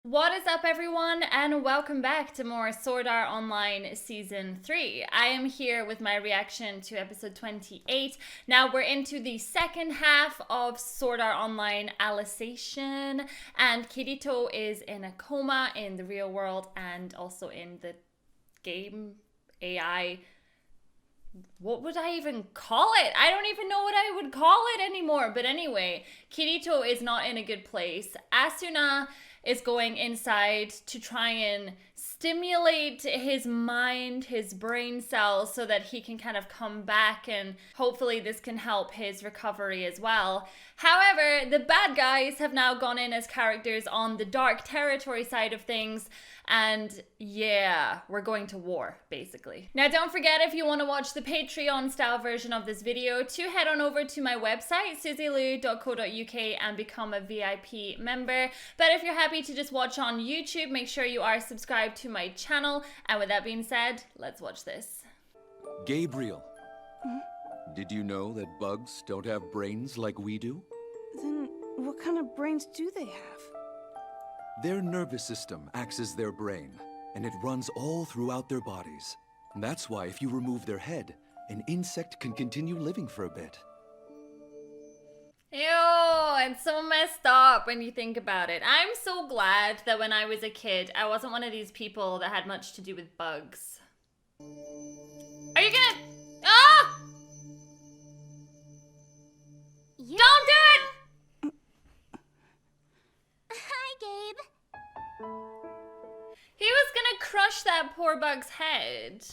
What is up, everyone, and welcome back to more Sword Art Online Season 3. I am here with my reaction to episode 28. Now we're into the second half of Sword Art Online Alicization, and Kirito is in a coma in the real world and also in the game AI. What would I even call it? I don't even know what I would call it anymore. But anyway, Kirito is not in a good place. Asuna is going inside to try and stimulate his mind, his brain cells, so that he can kind of come back, and hopefully this can help his recovery as well. However, the bad guys have now gone in as characters on the dark territory side of things, and yeah, we're going to war, basically. Now, don't forget, if you want to watch the Patreon style version of this video, to head on over to my website, suzylu.co.uk, and become a VIP member. But if you're happy to just watch on YouTube, make sure you are subscribed to my channel. And with that being said, let's watch this. Gabriel, did you know that bugs don't have brains like we do? Then what kind of brains do they have? Their nervous system acts as their brain, and it runs all throughout their bodies. That's why if you remove their head, an insect can continue living for a bit. Ew, it's so messed up when you think about it. I'm so glad that when I was a kid, I wasn't one of these people that had much to do with bugs. Are you gonna... Ah! Don't do it! Hi, Gabe. He was gonna crush that poor bug's head.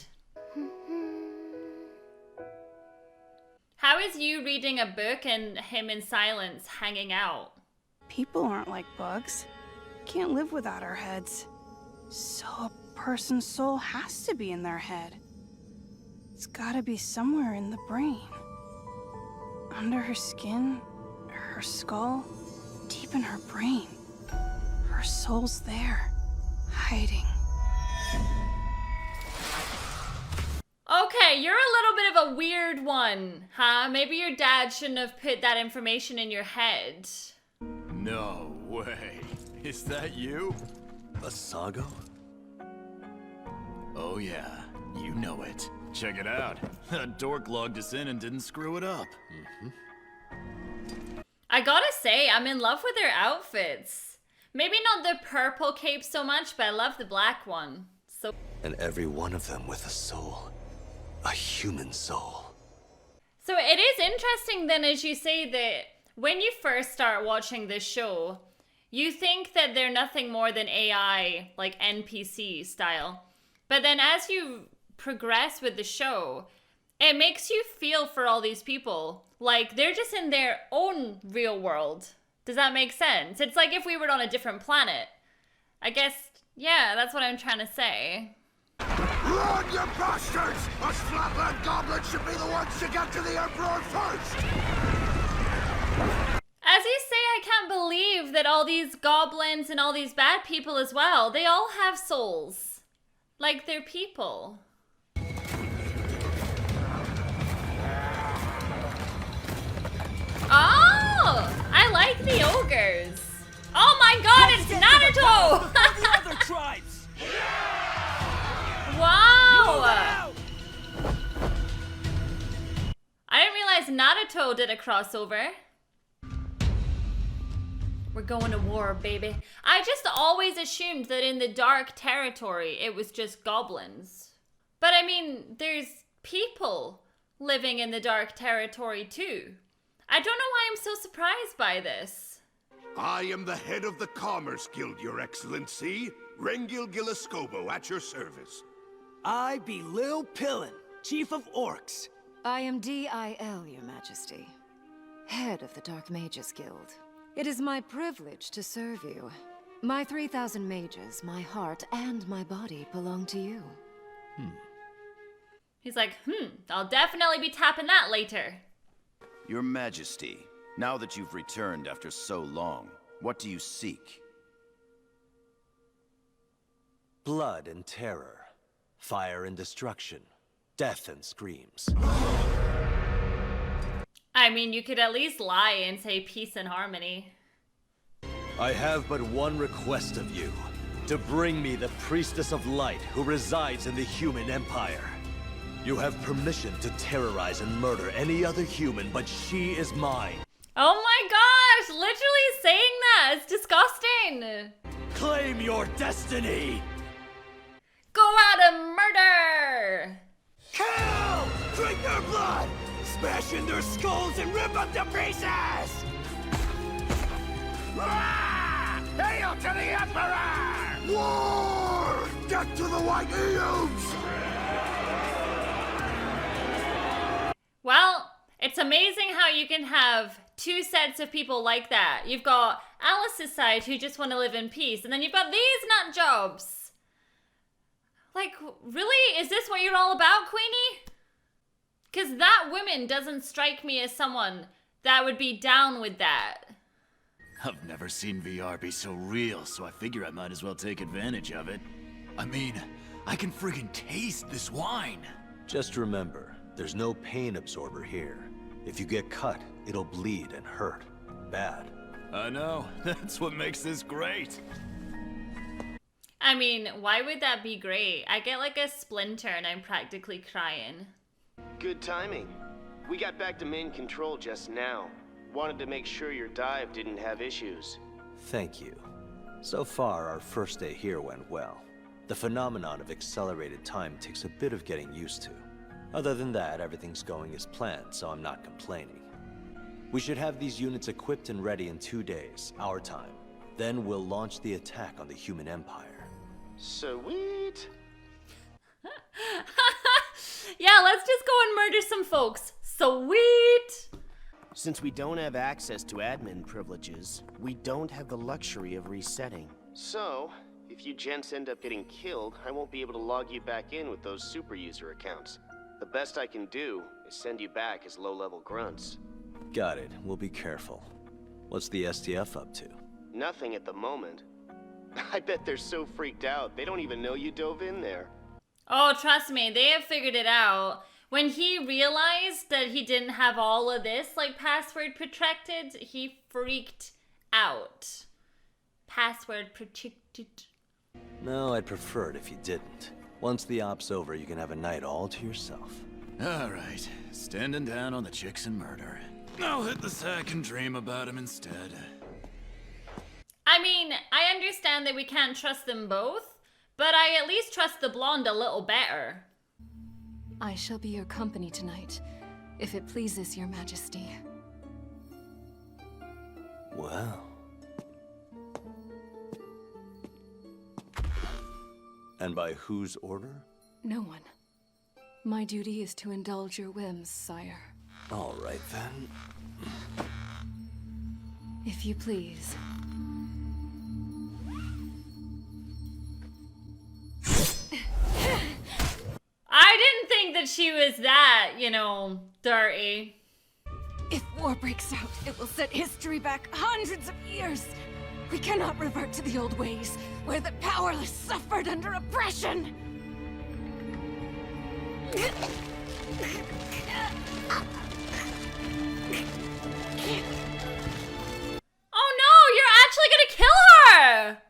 How is you reading a book and him in silence hanging out? People aren't like bugs. Can't live without our heads. So a person's soul has to be in their head. It's gotta be somewhere in the brain. Under her skin, her skull, deep in her brain. Her soul's there, hiding. Okay, you're a little bit of a weird one, huh? Maybe your dad shouldn't have put that information in your head. No way. Is that you? Asago? Oh yeah, you know it. Check it out. That dork logged us in and didn't screw it up. I gotta say, I'm in love with their outfits. Maybe not the purple cape so much, but I love the black one. So, And every one of them with a soul. A human soul. so it is interesting then, as you say, that when you first start watching this show, you think that they're nothing more than AI, like NPC style. But then as you progress with the show, it makes you feel for all these people. Like, they're just in their own real world. Does that make sense? It's like if we were on a different planet. I guess, yeah, that's what I'm trying to say. Run, you bastards! Us flatland goblins should be the ones to get to the Emperor first! As you say, I can't believe that all these goblins and all these bad people as well, they all have souls. Like, they're people. Oh! I like the ogres. Oh my god, it's Naruto! The other tribes! Wow! I didn't realize Naruto did a crossover. We're going to war, baby. I just always assumed that in the dark territory, it was just goblins. But I mean, there's people living in the dark territory too. I don't know why I'm so surprised by this. I am the head of the Commerce Guild, Your Excellency. Rengil Gilescobo, at your service. I be Lil Pillin, Chief of Orcs. I am D.I.L., Your Majesty, head of the Dark Mages Guild. It is my privilege to serve you. My 3,000 mages, my heart, and my body belong to you. He's like, I'll definitely be tapping that later. Your Majesty, now that you've returned after so long, what do you seek? Blood and terror. Fire and destruction. Death and screams. I mean, you could at least lie and say peace and harmony. I have but one request of you. To bring me the Priestess of Light who resides in the human empire. You have permission to terrorize and murder any other human, but she is mine. Oh my gosh, literally saying that. It's disgusting. Claim your destiny! Go out and murder. Kill! Drink their blood! Smash in their skulls and rip them to pieces! Hail to the Emperor! War! Death to the White Eels! Well, it's amazing how you can have two sets of people like that. You've got Alice's side who just want to live in peace, and then you've got these nut jobs. Like, really? Is this what you're all about, Queenie? Because that woman doesn't strike me as someone that would be down with that. I've never seen VR be so real, so I figure I might as well take advantage of it. I mean, I can friggin' taste this wine. Just remember, there's no pain absorber here. If you get cut, it'll bleed and hurt. Bad. I know, that's what makes this great. I mean, why would that be great? I get like a splinter and I'm practically crying. Good timing. We got back to main control just now. Wanted to make sure your dive didn't have issues. Thank you. So far, our first day here went well. The phenomenon of accelerated time takes a bit of getting used to. Other than that, everything's going as planned, so I'm not complaining. We should have these units equipped and ready in 2 days, our time. Then we'll launch the attack on the human empire. Sweet. Yeah, let's just go and murder some folks. Sweet. Since we don't have access to admin privileges, we don't have the luxury of resetting. So, if you gents end up getting killed, I won't be able to log you back in with those super user accounts. The best I can do is send you back as low-level grunts. Got it. We'll be careful. What's the STF up to? Nothing at the moment. I bet they're so freaked out, they don't even know you dove in there. Oh, trust me, they have figured it out. When he realized that he didn't have all of this, like, password protected, he freaked out. Password protected. No, I'd prefer it if you didn't. Once the op's over, you can have a night all to yourself. Alright, standing down on the chicks and murder. I'll hit the sack and dream about him instead. I mean, I understand that we can't trust them both, but I at least trust the blonde a little better. I shall be your company tonight, if it pleases your majesty. Well. And by whose order? No one. My duty is to indulge your whims, sire. All right, then. If you please. I didn't think that she was that, you know, dirty. If war breaks out, it will set history back hundreds of years. We cannot revert to the old ways, where the powerless suffered under oppression. Oh no, you're actually gonna kill her!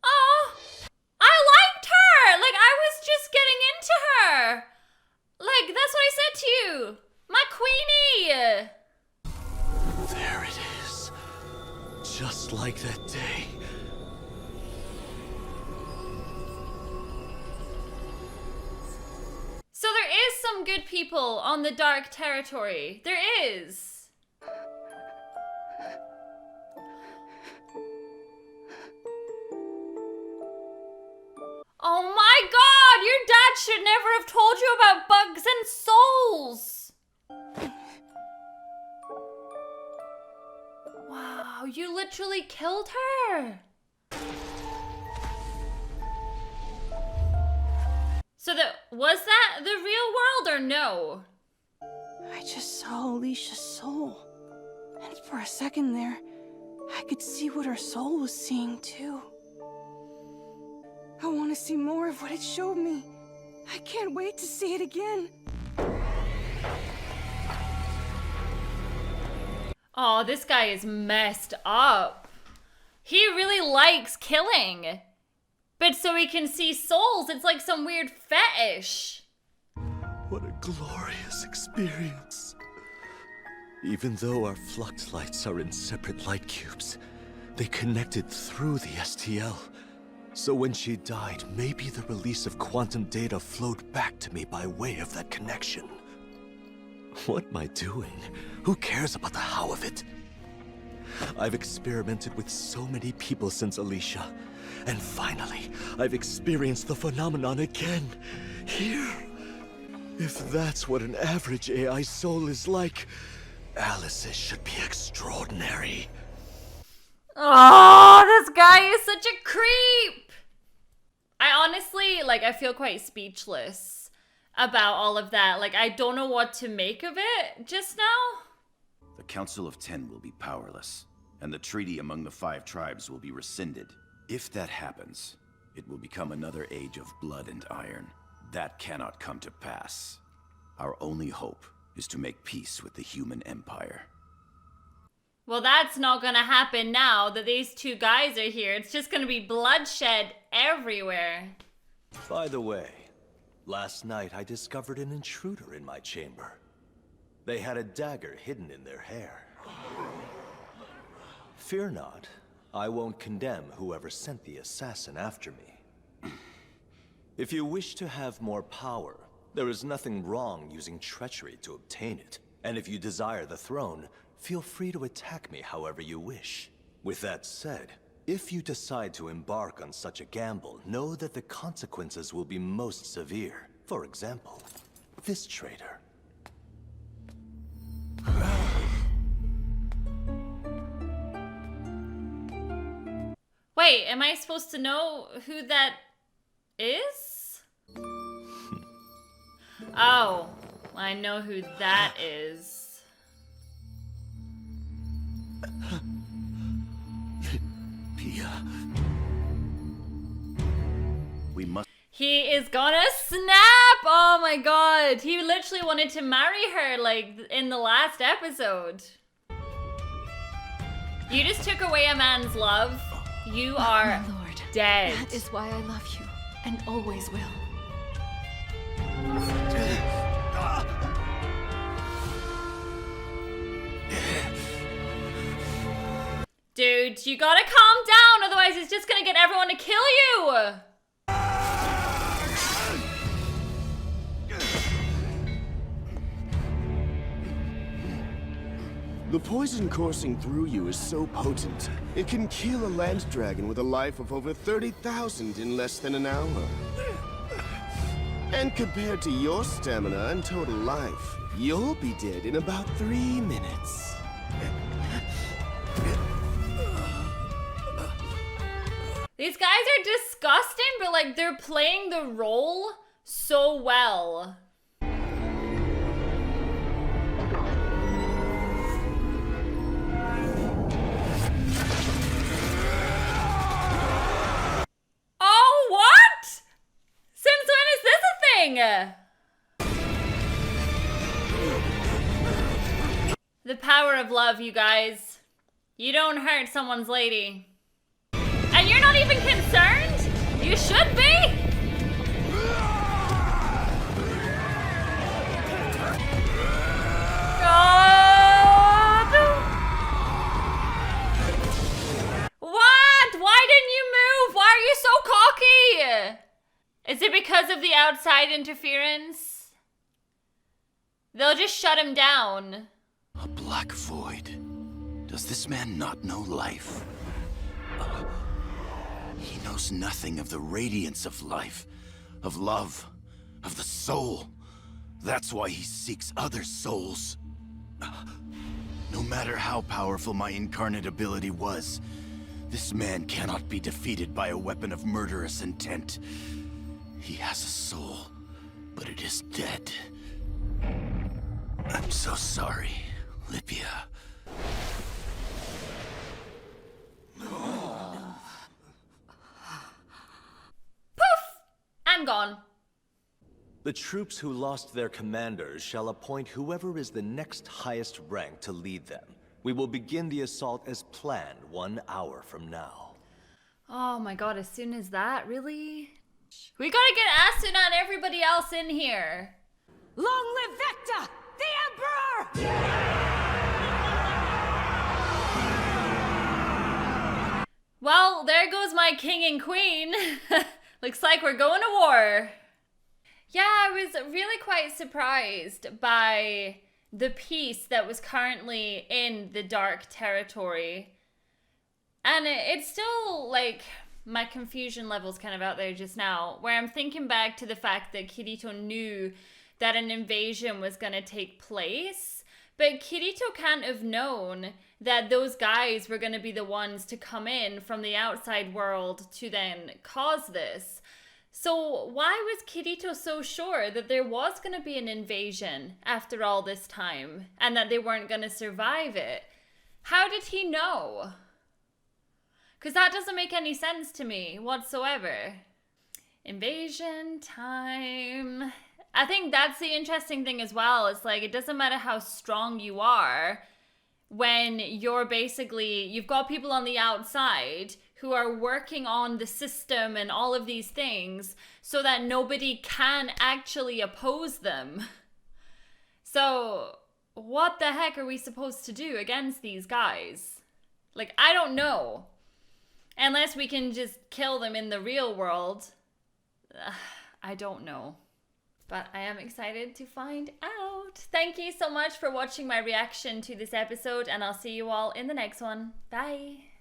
Oh, I liked her! Like, I was just getting into her! Like, that's what I said to you! My queenie! There it is. Just like that day. So there is some good people on the dark territory. There is. Oh my god! Your dad should never have told you about bugs and souls! Wow, you literally killed her! So was that the real world or no? I just saw Alicia's soul. And for a second there, I could see what her soul was seeing too. I want to see more of what it showed me. I can't wait to see it again. Oh, this guy is messed up. He really likes killing. But so he can see souls. It's like some weird fetish. What a glorious experience. Even though our flux lights are in separate light cubes, they connected through the STL. So when she died, maybe the release of quantum data flowed back to me by way of that connection. What am I doing? Who cares about the how of it? I've experimented with so many people since Alicia, and finally, I've experienced the phenomenon again, here. If that's what an average AI soul is like, Alice's should be extraordinary. Oh, this guy is such a creep. I honestly, I feel quite speechless about all of that. I don't know what to make of it just now. The Council of Ten will be powerless, and the treaty among the 5 tribes will be rescinded. If that happens, it will become another age of blood and iron. That cannot come to pass. Our only hope is to make peace with the human empire. Well, that's not gonna happen now that these 2 guys are here. It's just gonna be bloodshed everywhere. By the way, last night I discovered an intruder in my chamber. They had a dagger hidden in their hair. Fear not, I won't condemn whoever sent the assassin after me. If you wish to have more power, there is nothing wrong using treachery to obtain it. And if you desire the throne, feel free to attack me however you wish. With that said, if you decide to embark on such a gamble, know that the consequences will be most severe. For example, this traitor. Wait, am I supposed to know who that is? Oh, I know who that is. Pia. We must... He is gonna snap! Oh my god. He literally wanted to marry her, in the last episode. You just took away a man's love. You are My lord, dead. That is why I love you, and always will. Dude, you gotta calm down, otherwise he's just gonna get everyone to kill you! The poison coursing through you is so potent, it can kill a land dragon with a life of over 30,000 in less than an hour. And compared to your stamina and total life, you'll be dead in about 3 minutes. These guys are disgusting, but they're playing the role so well. Oh, what? Since when is this a thing? The power of love, you guys. You don't hurt someone's lady. And you're not even concerned? You should be! God! What? Why didn't you move? Why are you so cocky? Is it because of the outside interference? They'll just shut him down. A black void. Does this man not know life? He knows nothing of the radiance of life, of love, of the soul. That's why he seeks other souls. No matter how powerful my incarnate ability was, this man cannot be defeated by a weapon of murderous intent. He has a soul, but it is dead. I'm so sorry, Libya. I'm gone. The troops who lost their commanders shall appoint whoever is the next highest rank to lead them. We will begin the assault as planned 1 hour from now. Oh my god, as soon as that? Really? We gotta get Asuna and everybody else in here. Long live Vecta, the Emperor! Well, there goes my king and queen. Looks like we're going to war. Yeah, I was really quite surprised by the peace that was currently in the dark territory. And it's still, like, my confusion level's kind of out there just now, where I'm thinking back to the fact that Kirito knew that an invasion was going to take place, but Kirito can't have known that those guys were going to be the ones to come in from the outside world to then cause this. So why was Kirito so sure that there was going to be an invasion after all this time, and that they weren't going to survive it? How did he know? Because that doesn't make any sense to me whatsoever. Invasion time. I think that's the interesting thing as well. It's like, it doesn't matter how strong you are when you've got people on the outside who are working on the system and all of these things so that nobody can actually oppose them. So what the heck are we supposed to do against these guys? Like, I don't know. Unless we can just kill them in the real world. I don't know. But I am excited to find out. Thank you so much for watching my reaction to this episode, and I'll see you all in the next one. Bye.